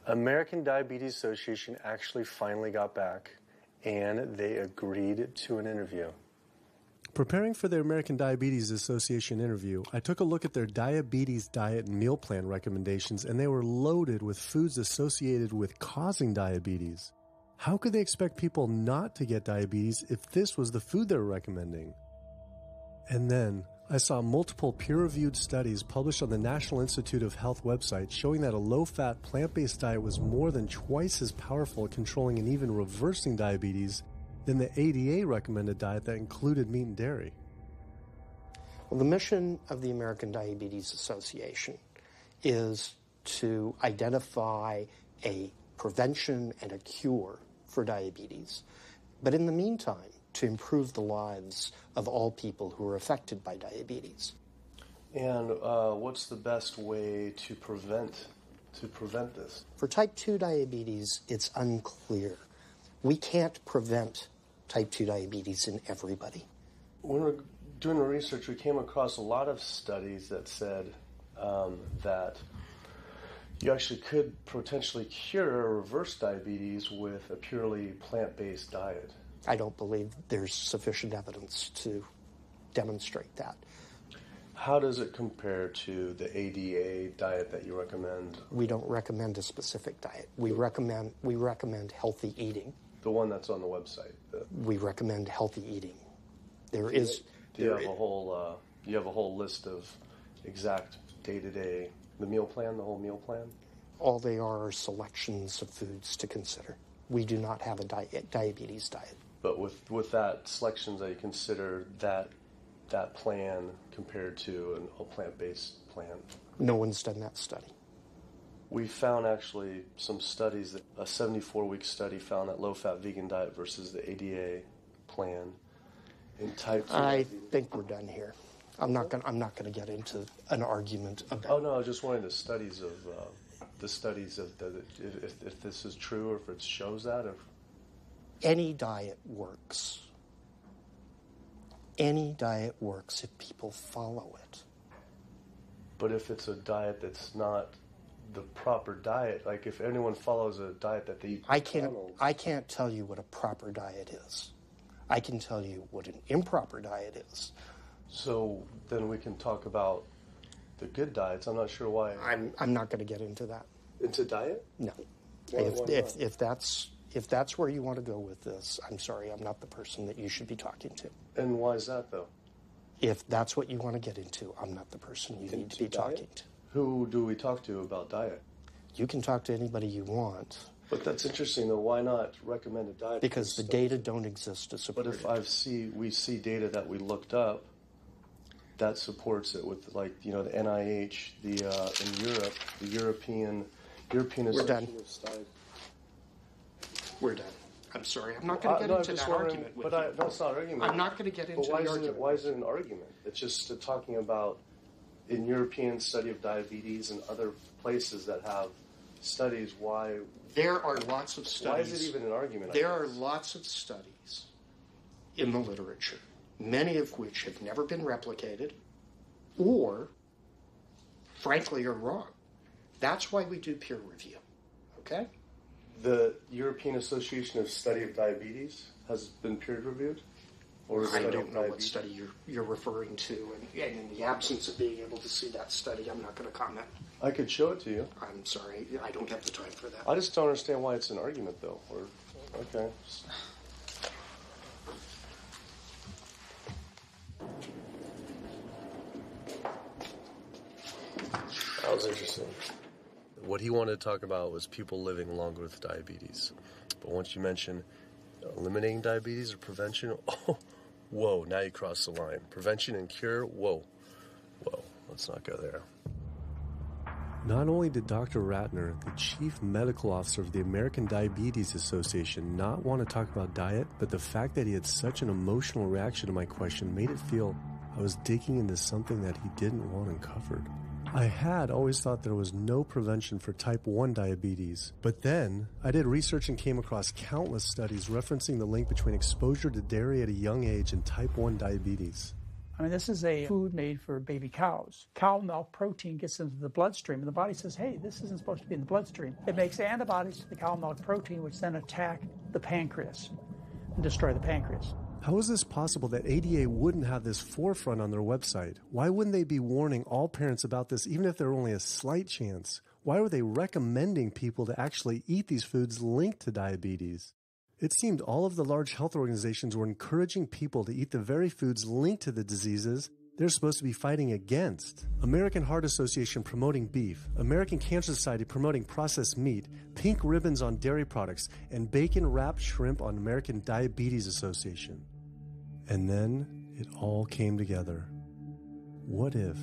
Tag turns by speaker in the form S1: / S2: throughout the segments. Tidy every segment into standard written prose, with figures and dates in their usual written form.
S1: American Diabetes Association actually finally got back, and they agreed to an interview. Preparing for the American Diabetes Association interview, I took a look at their diabetes diet and meal plan recommendations, and they were loaded with foods associated with causing diabetes. How could they expect people not to get diabetes if this was the food they were recommending? And then I saw multiple peer-reviewed studies published on the National Institute of Health website showing that a low-fat, plant-based diet was more than twice as powerful at controlling and even reversing diabetes than the ADA recommended diet that included meat and dairy.
S2: Well, the mission of the American Diabetes Association is to identify a prevention and a cure for diabetes, but in the meantime, to improve the lives of all people who are affected by diabetes.
S1: And what's the best way to prevent this?
S2: For type 2 diabetes, it's unclear. We can't prevent type 2 diabetes in everybody.
S1: When we were doing the research, we came across a lot of studies that said that you actually could potentially cure or reverse diabetes with a purely plant-based diet.
S2: I don't believe there's sufficient evidence to demonstrate that.
S1: How does it compare to the ADA diet that you recommend?
S2: We don't recommend a specific diet. We recommend healthy eating.
S1: The one that's on the website.
S2: We recommend healthy eating.
S1: You have a whole list of exact day-to-day, the meal plan, the whole meal plan?
S2: All they are selections of foods to consider. We do not have a diabetes diet.
S1: But with that selections, that you consider that plan compared to a plant-based plan?
S2: No one's done that study.
S1: We found actually some studies, that a 74-week study found that low-fat vegan diet versus the ADA plan in type 2.
S2: I think we're done here. I'm not going to get into an argument about.
S1: Oh no, I was just wanting the studies of if this is true or if it shows that.
S2: Any diet works. Any diet works if people follow it.
S1: But if it's a diet that's not the proper diet, like if anyone follows a diet that they eat
S2: I can't tell you what a proper diet is. I can tell you what an improper diet is. So
S1: then we can talk about the good diets. I'm not sure why.
S2: I'm not going to get into that.
S1: Into diet?
S2: No.
S1: Why
S2: If that's where you want to go with this, I'm sorry, I'm not the person that you should be talking to.
S1: And why is that, though?
S2: If that's what you want to get into, I'm not the person you need to be talking to.
S1: Who do we talk to about diet?
S2: You can talk to anybody you want.
S1: But that's interesting, though. Why not recommend a diet?
S2: Because the data don't exist to support it.
S1: But if we see data that we looked up that supports it with, like, the NIH, in Europe, the European Association of Studies.
S2: We're done. I'm sorry. I'm not going to get into that argument with you.
S1: No, it's not an argument.
S2: I'm not going to get into the argument.
S1: Why is it an argument? It's just talking about in European study of diabetes and other places that have studies. Why?
S2: There are lots of studies.
S1: Why is it even an argument?
S2: There are lots of studies in the literature, many of which have never been replicated or, frankly, are wrong. That's why we do peer review. Okay?
S1: The European Association of Study of Diabetes has been peer-reviewed?
S2: I don't know what study you're referring to, and in the absence of being able to see that study, I'm not going to comment.
S1: I could show it to you.
S2: I'm sorry, I don't have the time for that.
S1: I just don't understand why it's an argument, though. Okay. That was interesting. What he wanted to talk about was people living longer with diabetes. But once you mention eliminating diabetes or prevention, whoa, now you cross the line. Prevention and cure, whoa, let's not go there. Not only did Dr. Ratner, the chief medical officer of the American Diabetes Association, not want to talk about diet, but the fact that he had such an emotional reaction to my question made it feel I was digging into something that he didn't want uncovered. I had always thought there was no prevention for type 1 diabetes, but then I did research and came across countless studies referencing the link between exposure to dairy at a young age and type 1 diabetes.
S3: I mean, this is a food made for baby cows. Cow milk protein gets into the bloodstream, and the body says, hey, this isn't supposed to be in the bloodstream. It makes antibodies to the cow milk protein, which then attack the pancreas and destroy the pancreas.
S1: How is this possible that ADA wouldn't have this forefront on their website? Why wouldn't they be warning all parents about this, even if there were only a slight chance? Why were they recommending people to actually eat these foods linked to diabetes? It seemed all of the large health organizations were encouraging people to eat the very foods linked to the diseases they're supposed to be fighting against. American Heart Association promoting beef, American Cancer Society promoting processed meat, pink ribbons on dairy products, and bacon-wrapped shrimp on American Diabetes Association. And then it all came together. What if?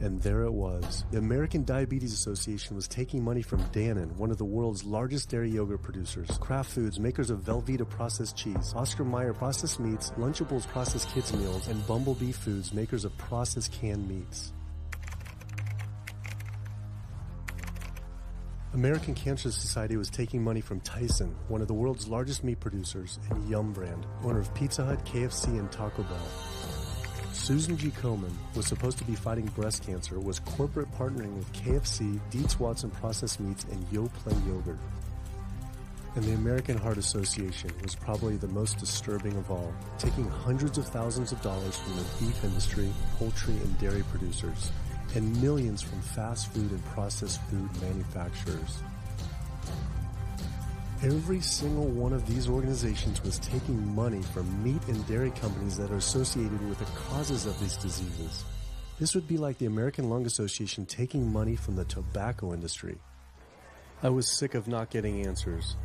S1: And there it was. The American Diabetes Association was taking money from Dannon, one of the world's largest dairy yogurt producers, Kraft Foods, makers of Velveeta processed cheese, Oscar Mayer processed meats, Lunchables processed kids meals, and Bumblebee Foods, makers of processed canned meats. American Cancer Society was taking money from Tyson, one of the world's largest meat producers, and Yum Brand, owner of Pizza Hut, KFC, and Taco Bell. Susan G. Komen was supposed to be fighting breast cancer, was corporate partnering with KFC, Dietz Watson Processed Meats, and Yoplait Yogurt. And the American Heart Association was probably the most disturbing of all, taking hundreds of thousands of dollars from the beef industry, poultry, and dairy producers, and millions from fast food and processed food manufacturers. Every single one of these organizations was taking money from meat and dairy companies that are associated with the causes of these diseases. This would be like the American Lung Association taking money from the tobacco industry. I was sick of not getting answers.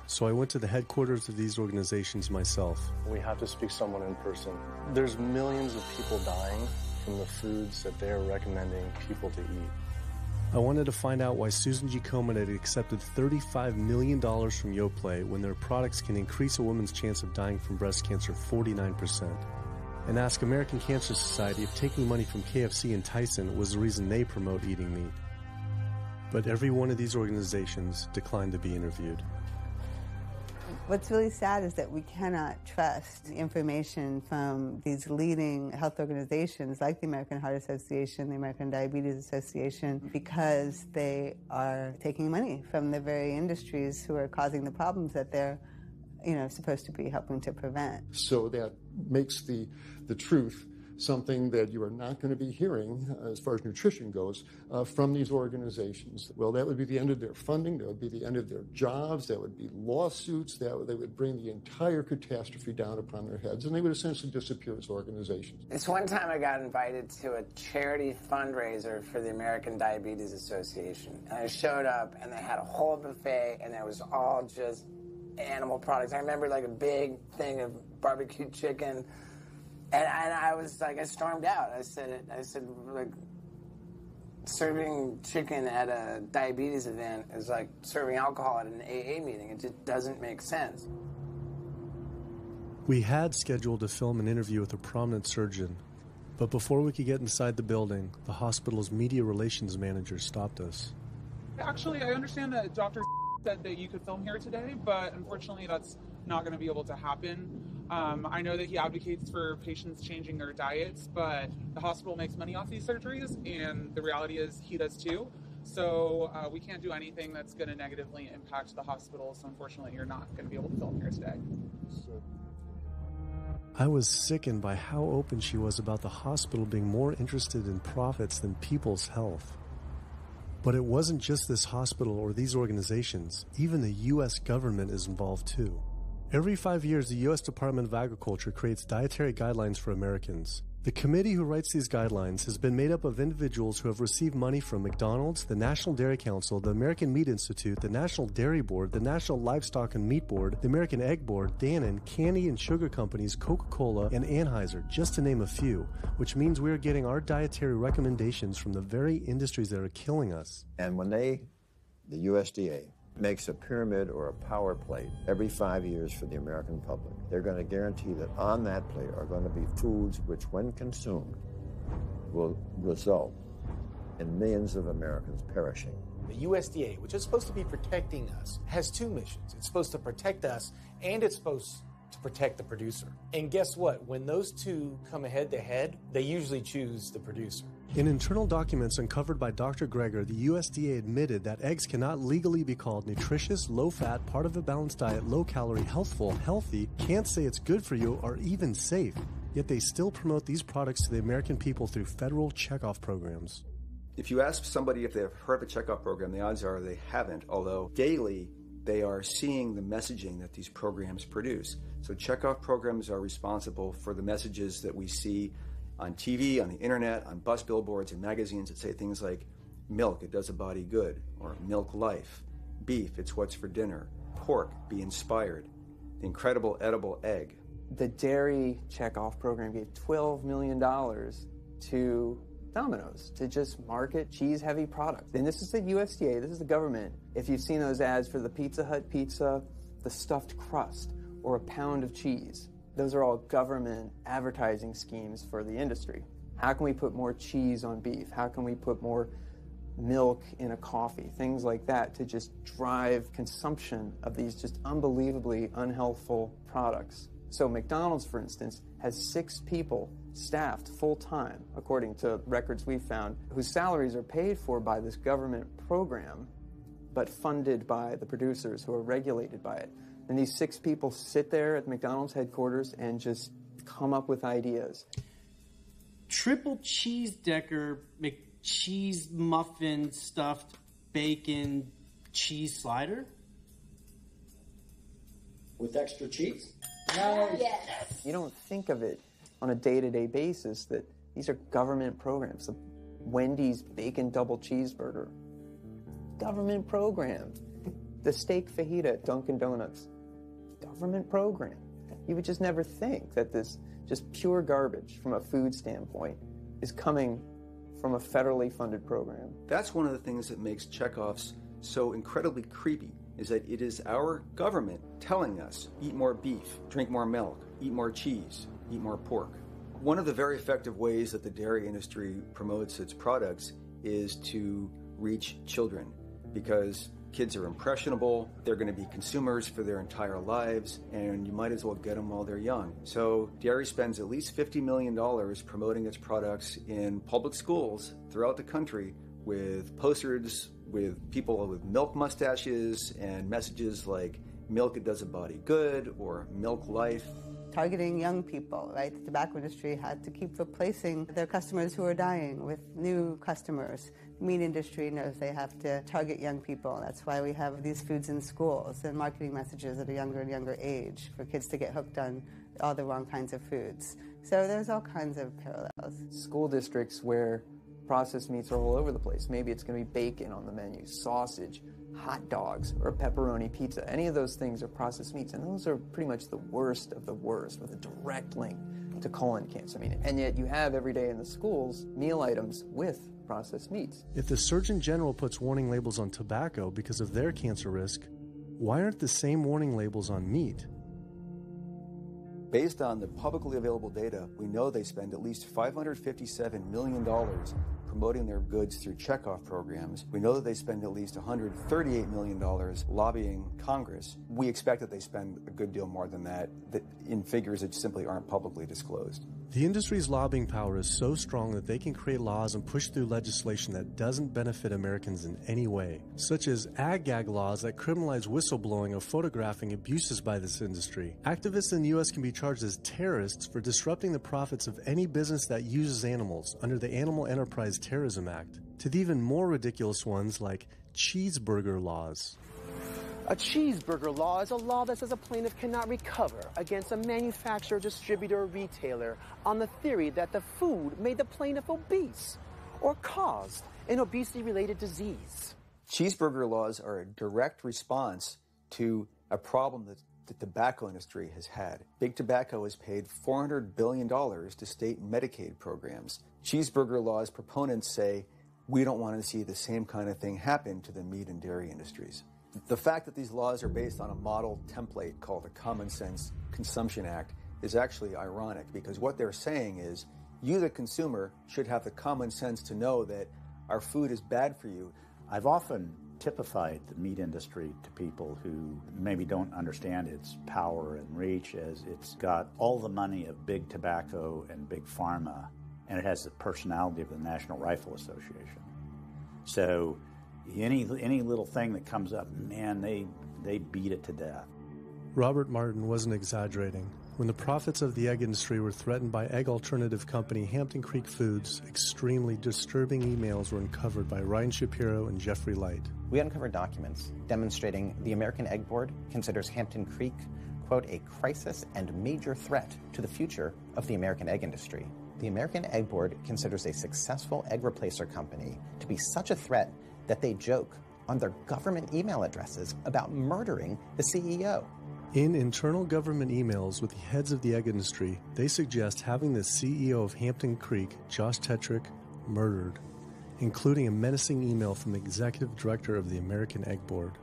S1: So I went to the headquarters of these organizations myself. We have to speak to someone in person. There's millions of people dying from the foods that they're recommending people to eat. I wanted to find out why Susan G. Komen had accepted $35 million from Yoplait when their products can increase a woman's chance of dying from breast cancer 49%. And ask American Cancer Society if taking money from KFC and Tyson was the reason they promote eating meat. But every one of these organizations declined to be interviewed.
S4: What's really sad is that we cannot trust information from these leading health organizations like the American Heart Association, the American Diabetes Association, because they are taking money from the very industries who are causing the problems that they're, supposed to be helping to prevent.
S5: So that makes the truth something that you are not going to be hearing, as far as nutrition goes, from these organizations. Well, that would be the end of their funding, that would be the end of their jobs, that would be lawsuits, they would bring the entire catastrophe down upon their heads, and they would essentially disappear as organizations.
S6: This one time I got invited to a charity fundraiser for the American Diabetes Association. And I showed up, and they had a whole buffet, and it was all just animal products. I remember like a big thing of barbecue chicken. And I was like, I stormed out. I said, like, serving chicken at a diabetes event is like serving alcohol at an AA meeting. It just doesn't make sense.
S1: We had scheduled to film an interview with a prominent surgeon, but before we could get inside the building, the hospital's media relations manager stopped us.
S7: Actually, I understand that Dr. said that you could film here today, but unfortunately that's not going to be able to happen. I know that he advocates for patients changing their diets, but the hospital makes money off these surgeries, and the reality is he does too. So we can't do anything that's going to negatively impact the hospital, so unfortunately you're not going to be able to film here today.
S1: I was sickened by how open she was about the hospital being more interested in profits than people's health. But it wasn't just this hospital or these organizations. Even the U.S. government is involved too. Every 5 years, the U.S. Department of Agriculture creates dietary guidelines for Americans. The committee who writes these guidelines has been made up of individuals who have received money from McDonald's, the National Dairy Council, the American Meat Institute, the National Dairy Board, the National Livestock and Meat Board, the American Egg Board, Dannon, candy and sugar companies, Coca-Cola, and Anheuser, just to name a few, which means we are getting our dietary recommendations from the very industries that are killing us.
S8: And when the USDA, makes a pyramid or a power plate every 5 years for the American public, they're going to guarantee that on that plate are going to be foods which, when consumed, will result and millions of Americans perishing.
S9: The USDA, which is supposed to be protecting us, has two missions. It's supposed to protect us, and it's supposed to protect the producer. And guess what? When those two come head to head, they usually choose the producer.
S1: In internal documents uncovered by Dr. Greger, the USDA admitted that eggs cannot legally be called nutritious, low-fat, part of a balanced diet, low-calorie, healthful, healthy, can't say it's good for you, or even safe. Yet they still promote these products to the American people through federal checkoff programs.
S10: If you ask somebody if they've heard of a checkoff program, the odds are they haven't, although daily they are seeing the messaging that these programs produce. So checkoff programs are responsible for the messages that we see on TV, on the internet, on bus billboards and magazines that say things like, milk, it does a body good, or milk life, beef, it's what's for dinner, pork, be inspired, the incredible edible egg.
S11: The dairy checkoff program gave $12 million to Domino's to just market cheese-heavy products. And this is the USDA, this is the government. If you've seen those ads for the Pizza Hut pizza, the stuffed crust, or a pound of cheese, those are all government advertising schemes for the industry. How can we put more cheese on beef? How can we put more milk in a coffee? Things like that to just drive consumption of these just unbelievably unhealthful products. So McDonald's, for instance, has 6 people staffed full-time, according to records we found, whose salaries are paid for by this government program, but funded by the producers who are regulated by it. And these 6 people sit there at McDonald's headquarters and just come up with ideas.
S12: Triple cheese decker McCheese muffin stuffed bacon cheese slider?
S13: With extra cheese?
S11: No. Yes. You don't think of it on a day-to-day basis that these are government programs. The Wendy's bacon double cheeseburger, government program. The steak fajita at Dunkin' Donuts, government program. You would just never think that this just pure garbage from a food standpoint is coming from a federally funded program.
S10: That's one of the things that makes checkoffs so incredibly creepy, is that it is our government telling us, eat more beef, drink more milk, eat more cheese, eat more pork. One of the very effective ways that the dairy industry promotes its products is to reach children, because kids are impressionable, they're going to be consumers for their entire lives, and you might as well get them while they're young. So dairy spends at least $50 million promoting its products in public schools throughout the country with posters with people with milk mustaches and messages like, milk, it does a body good, or milk life.
S4: Targeting young people, right? The tobacco industry had to keep replacing their customers who are dying with new customers. The meat industry knows they have to target young people. That's why we have these foods in schools and marketing messages at a younger and younger age for kids to get hooked on all the wrong kinds of foods. So there's all kinds of parallels.
S11: School districts where processed meats are all over the place. Maybe it's going to be bacon on the menu, sausage, hot dogs, or pepperoni pizza. Any of those things are processed meats, and those are pretty much the worst of the worst with a direct link to colon cancer. And yet you have every day in the schools meal items with processed meats.
S1: If the Surgeon General puts warning labels on tobacco because of their cancer risk, why aren't the same warning labels on meat?
S10: Based on the publicly available data, we know they spend at least $557 million promoting their goods through checkoff programs. We know that they spend at least $138 million lobbying Congress. We expect that they spend a good deal more than that in figures that simply aren't publicly disclosed.
S1: The industry's lobbying power is so strong that they can create laws and push through legislation that doesn't benefit Americans in any way, such as ag-gag laws that criminalize whistleblowing or photographing abuses by this industry. Activists in the U.S. can be charged as terrorists for disrupting the profits of any business that uses animals under the Animal Enterprise Terrorism Act, to the even more ridiculous ones like cheeseburger laws.
S14: A cheeseburger law is a law that says a plaintiff cannot recover against a manufacturer, distributor, or retailer on the theory that the food made the plaintiff obese or caused an obesity-related disease.
S10: Cheeseburger laws are a direct response to a problem that the tobacco industry has had. Big Tobacco has paid $400 billion to state Medicaid programs. Cheeseburger laws proponents say, we don't want to see the same kind of thing happen to the meat and dairy industries. The fact that these laws are based on a model template called the Common Sense Consumption Act is actually ironic, because what they're saying is you, the consumer, should have the common sense to know that
S15: our food is bad for you.
S16: I've often typified the meat industry to people who maybe don't understand its power and reach as it's got all the money of big tobacco and big pharma, and it has the personality of the National Rifle Association. So any little thing that comes up, man, they beat it to death.
S1: Robert Martin wasn't exaggerating. When the profits of the egg industry were threatened by egg alternative company Hampton Creek Foods, extremely disturbing emails were uncovered by Ryan Shapiro and Jeffrey Light.
S17: We uncovered documents demonstrating the American Egg Board considers Hampton Creek, quote, a crisis and major threat to the future of the American egg industry. The American Egg Board considers a successful egg replacer company to be such a threat that they joke on their government email addresses about murdering the CEO.
S1: In internal government emails with the heads of the egg industry, they suggest having the CEO of Hampton Creek, Josh Tetrick, murdered, including a menacing email from the executive director of the American Egg Board.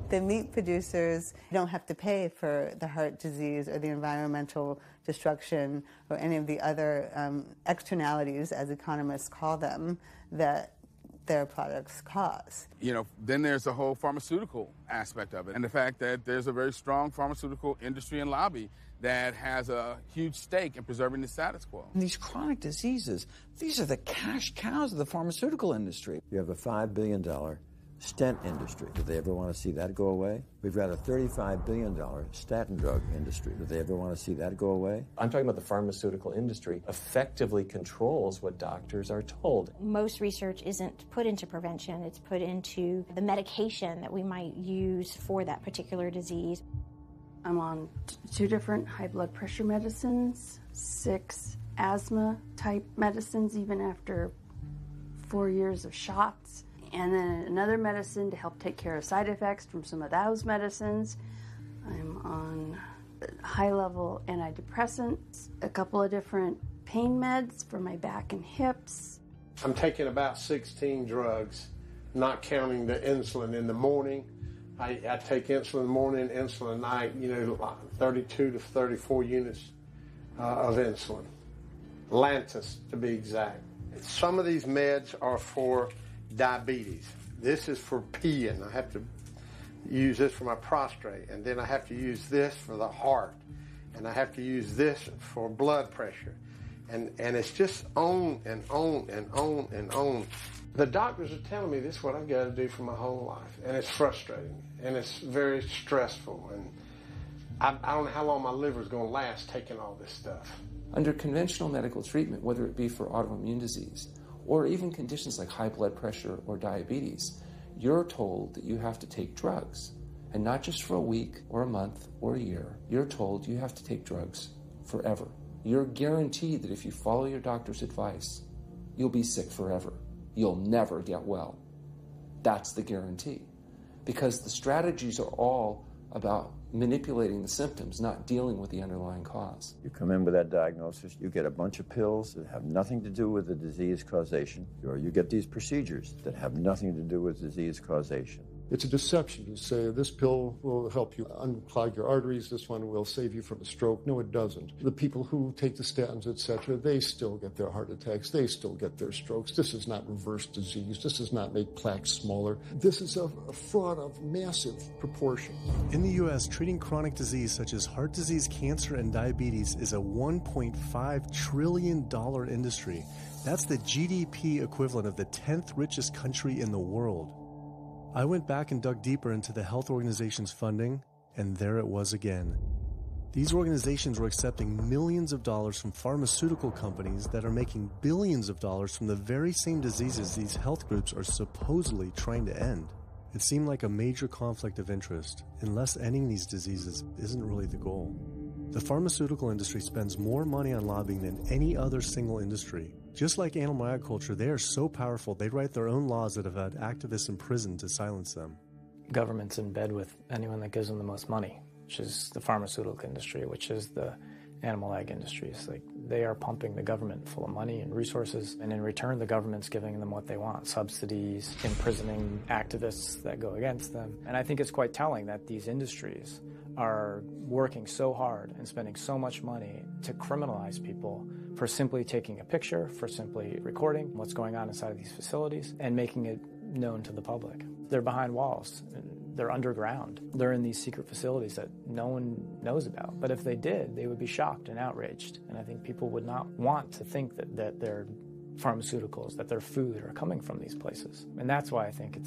S4: The meat producers don't have to pay for the heart disease or the environmental destruction or any of the other externalities, as economists call them, that their products cause.
S18: You know, then there's the whole pharmaceutical aspect of it, and the fact that there's a very strong pharmaceutical industry and lobby that has a huge stake in preserving the status quo.
S8: And these chronic diseases, these are the cash cows of the pharmaceutical industry. You have a $5 billion stent industry. Do they ever want to see that go away? We've got a $35 billion statin drug industry. Do they ever want to see that go away?
S19: I'm talking about the pharmaceutical industry effectively controls what doctors are told.
S20: Most research isn't put into prevention. It's put into the medication that we might use for that particular disease.
S21: I'm on 2 different high blood pressure medicines, 6 asthma-type medicines, even after 4 years of shots. And then another medicine to help take care of side effects from some of those medicines. I'm on high-level antidepressants, a couple of different pain meds for my back and hips.
S22: I'm taking about 16 drugs, not counting the insulin in the morning. I take insulin in the morning, insulin at night, 32 to 34 units of insulin. Lantus, to be exact. Some of these meds are for diabetes. This is for peeing. I have to use this for my prostate, and then I have to use this for the heart, and I have to use this for blood pressure, and it's just on and on and on and on. The doctors are telling me this is what I've got to do for my whole life, and it's frustrating, and it's very stressful, and I don't know how long my liver is going to last taking all this stuff.
S19: Under conventional medical treatment, whether it be for autoimmune disease, or even conditions like high blood pressure or diabetes, you're told that you have to take drugs. And not just for a week or a month or a year. You're told you have to take drugs forever. You're guaranteed that if you follow your doctor's advice, you'll be sick forever. You'll never get well. That's the guarantee. Because the strategies are all about manipulating the symptoms, not dealing with the underlying cause.
S8: You come in with that diagnosis, you get a bunch of pills that have nothing to do with the disease causation, or you get these procedures that have nothing to do with disease causation.
S5: It's a deception to say this pill will help you unclog your arteries, this one will save you from a stroke. No, it doesn't. The people who take the statins, etc., they still get their heart attacks, they still get their strokes. This does not reverse disease. This does not make plaques smaller. This is a fraud of massive proportion.
S1: In the U.S., treating chronic disease such as heart disease, cancer, and diabetes is a $1.5 trillion industry. That's the GDP equivalent of the 10th richest country in the world. I went back and dug deeper into the health organization's funding, and there it was again. These organizations were accepting millions of dollars from pharmaceutical companies that are making billions of dollars from the very same diseases these health groups are supposedly trying to end. It seemed like a major conflict of interest, unless ending these diseases isn't really the goal. The pharmaceutical industry spends more money on lobbying than any other single industry. Just like animal agriculture, they are so powerful they write their own laws that have had activists in prison to silence them.
S23: Government's in bed with anyone that gives them the most money, which is the pharmaceutical industry, which is the animal ag industries. Like, they are pumping the government full of money and resources, and in return the government's giving them what they want: subsidies, imprisoning activists that go against them. And I think it's quite telling that these industries are working so hard and spending so much money to criminalize people for simply taking a picture, for simply recording what's going on inside of these facilities and making it known to the public. They're behind walls. They're underground. They're in these secret facilities that no one knows about. But if they did, they would be shocked and outraged. And I think people would not want to think that their pharmaceuticals, that their food are coming from these places. And that's why I think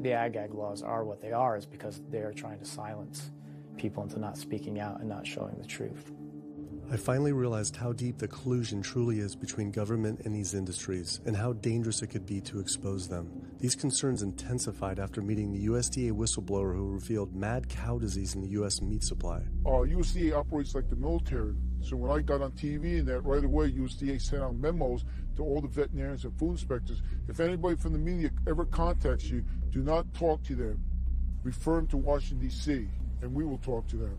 S23: the ag laws are what they are, is because they are trying to silence people into not speaking out and not showing the truth.
S1: I finally realized how deep the collusion truly is between government and these industries, and how dangerous it could be to expose them. These concerns intensified after meeting the USDA whistleblower who revealed mad cow disease in the U.S. meat supply.
S2: USDA operates like the military. So when I got on TV and that, right away USDA sent out memos to all the veterinarians and food inspectors. If anybody from the media ever contacts you, do not talk to them. Refer them to Washington, D.C., and we will talk to them.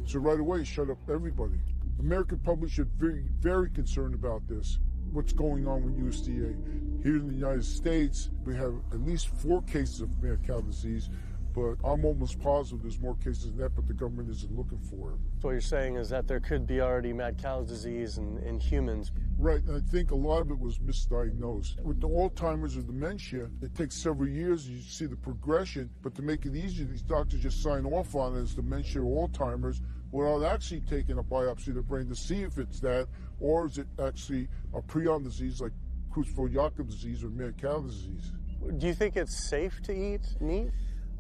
S2: So right away, shut up everybody. American public should be very concerned about this, what's going on with USDA. Here in the United States, we have at least 4 cases of mad cow disease, but I'm almost positive there's more cases than that, but the government isn't looking for it.
S1: So what you're saying is that there could be already mad cow disease in humans.
S2: Right, and I think a lot of it was misdiagnosed. With the Alzheimer's or dementia, it takes several years, you see the progression, but to make it easier, these doctors just sign off on it as dementia or Alzheimer's without actually taking a biopsy of the brain to see if it's that, or is it actually a prion disease like Creutzfeldt-Jakob disease or mad cow disease.
S1: Do you think it's safe to eat meat?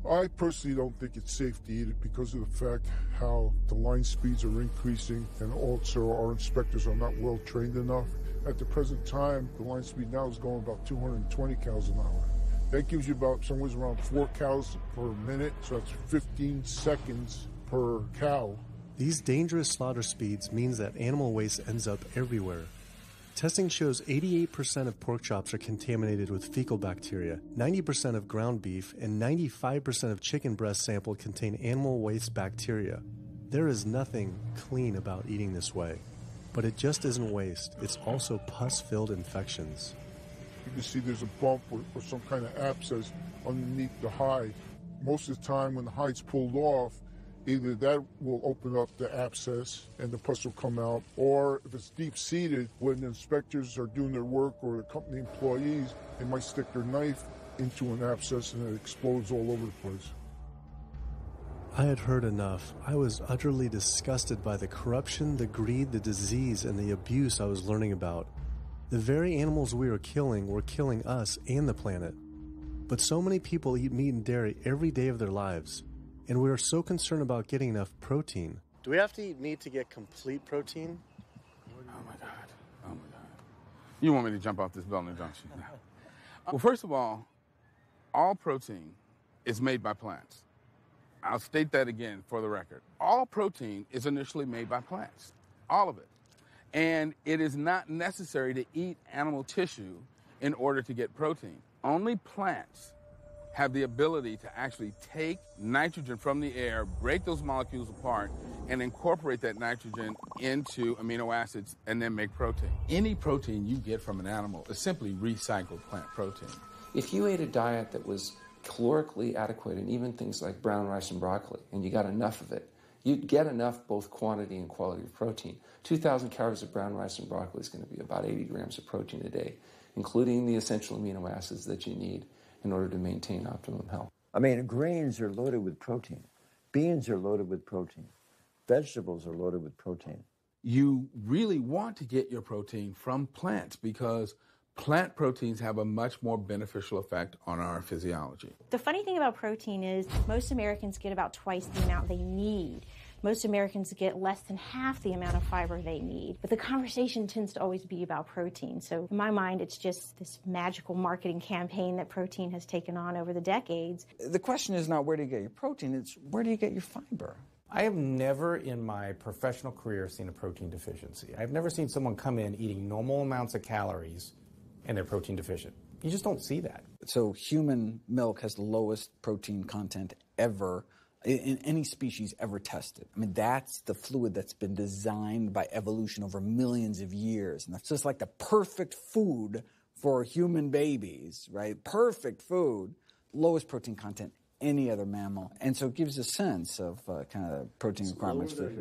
S2: I personally don't think it's safe to eat it because of the fact how the line speeds are increasing and also our inspectors are not well trained enough. At the present time, the line speed now is going about 220 cows an hour. That gives you about somewhere around 4 cows per minute, so that's 15 seconds per cow.
S1: These dangerous slaughter speeds means that animal waste ends up everywhere. Testing shows 88% of pork chops are contaminated with fecal bacteria, 90% of ground beef, and 95% of chicken breast sampled contain animal waste bacteria. There is nothing clean about eating this way. But it just isn't waste, it's also pus-filled infections.
S2: You can see there's a bump or some kind of abscess underneath the hide. Most of the time when the hide's pulled off, either that will open up the abscess and the pus will come out, or if it's deep-seated, when the inspectors are doing their work or the company employees, they might stick their knife into an abscess and it explodes all over the place.
S1: I had heard enough. I was utterly disgusted by the corruption, the greed, the disease, and the abuse I was learning about. The very animals we were killing us and the planet. But so many people eat meat and dairy every day of their lives. And we are so concerned about getting enough protein. Do we have to eat meat to get complete protein?
S18: Oh my God. You want me to jump off this building, don't you? Well, first of all protein is made by plants. I'll state that again for the record. All protein is initially made by plants. All of it. And it is not necessary to eat animal tissue in order to get protein. Only plants have the ability to actually take nitrogen from the air, break those molecules apart, and incorporate that nitrogen into amino acids and then make protein. Any protein you get from an animal is simply recycled plant protein.
S19: If you ate a diet that was calorically adequate, and even things like brown rice and broccoli, and you got enough of it, you'd get enough both quantity and quality of protein. 2,000 calories of brown rice and broccoli is going to be about 80 grams of protein a day, including the essential amino acids that you need in order to maintain optimum health.
S8: I mean, grains are loaded with protein. Beans are loaded with protein. Vegetables are loaded with protein.
S18: You really want to get your protein from plants because plant proteins have a much more beneficial effect on our physiology.
S20: The funny thing about protein is most Americans get about twice the amount they need. Most Americans get less than half the amount of fiber they need. But the conversation tends to always be about protein. So in my mind, it's just this magical marketing campaign that protein has taken on over the decades.
S3: The question is not where do you get your protein, it's where do you get your fiber?
S9: I have never in my professional career seen a protein deficiency. I've never seen someone come in eating normal amounts of calories and they're protein deficient. You just don't see that.
S3: So human milk has the lowest protein content ever in any species ever tested. I mean, that's the fluid that's been designed by evolution over millions of years. And so it's like the perfect food for human babies, right? Perfect food, lowest protein content any other mammal. And so it gives a sense of kind of protein requirements for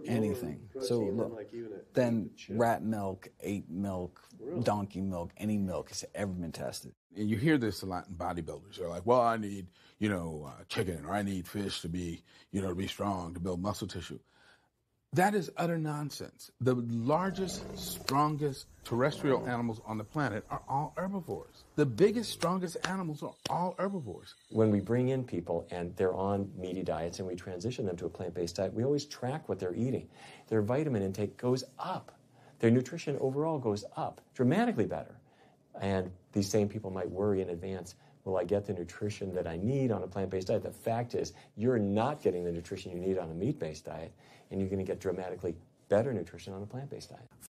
S3: anything. So look, then rat milk, ape milk, donkey milk, any milk has ever been tested.
S18: And you hear this a lot in bodybuilders. They're like, well, I need, chicken, or I need fish to be, to be strong, to build muscle tissue. That is utter nonsense. The largest, strongest terrestrial animals on the planet are all herbivores. The biggest, strongest animals are all herbivores.
S6: When we bring in people and they're on meaty diets and we transition them to a plant-based diet, we always track what they're eating. Their vitamin intake goes up. Their nutrition overall goes up, dramatically better. And these same people might worry in advance, will I get the nutrition that I need on a plant-based diet? The fact is, you're not getting the nutrition you need on a meat-based diet, and you're going to get dramatically better nutrition on a plant-based diet.